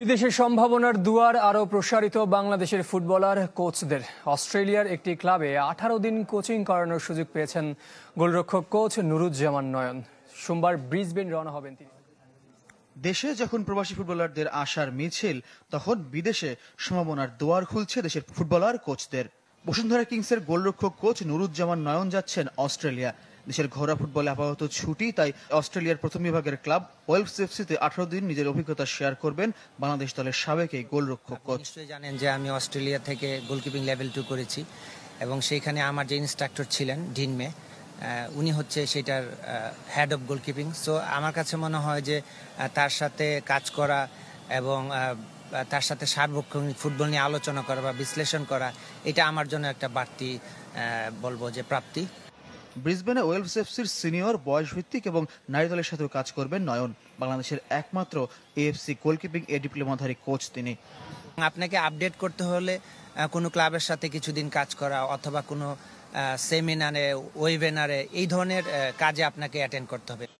বিদেশের সম্ভাবনার দুয়ার আরও প্রসারিত বাংলাদেশের ফুটবলার কোচদের। অস্ট্রেলিয়ার একটি ক্লাবে 18 দিন কোচিং করানোর সুযোগ পেয়েছেন গোলরক্ষক কোচ নুরুজ্জামান নয়ন। সোমবার ব্রিসবেন রওনা হবেন তিনি। দেশে যখন প্রবাসী ফুটবলারদের আশার মিছিল, তখন বিদেশে সম্ভাবনার দুয়ার খুলছে দেশের ফুটবলার কোচদের। বসুন্ধরা কিংসের গোলরক্ষক কোচ নুরুজ্জামান নয়ন যাচ্ছেন অস্ট্রেলিয়া। দেশের ঘরোয়া ফুটবলে আপাতত ছুটি, তাই অস্ট্রেলিয়ার প্রথম বিভাগের ক্লাব ওয়েলস এফসিতে 18 দিন নিজের অভিজ্ঞতা শেয়ার করবেন বাংলাদেশ দলের সাবেক এই গোলরক্ষক কোচ। নিশ্চয়ই জানেন যে আমি অস্ট্রেলিয়া থেকে গোলকিপিং লেভেল 2 করেছি এবং সেইখানে আমার যে ইনস্ট্রাক্টর ছিলেন ডিনমে, উনি হচ্ছে সেটার হেড অফ গোলকিপিং। সো আমার কাছে মনে হয় যে তার সাথে কাজ করা এবং তার সাথে সার্বক্ষণিক ফুটবল নিয়ে আলোচনা করা বা বিশ্লেষণ করা, এটা আমার জন্য একটা বাড়তি বলবো যে প্রাপ্তি। ব্রিসবেনে ওয়েলস এফসির সিনিয়র বয়সভিত্তিক এবং নারী দলের সাথেও কাজ করবেন নয়ন। বাংলাদেশের একমাত্র এএফসি গোলকিপিং ডিপ্লোমাধারী কোচ তিনি। আপনাকে আপডেট করতে হলে কোনো ক্লাবের সাথে কিছুদিন কাজ করা অথবা কোনো সেমিনারে, ওয়েবিনারে, এই ধরনের কাজে আপনাকে অ্যাটেন্ড করতে হবে।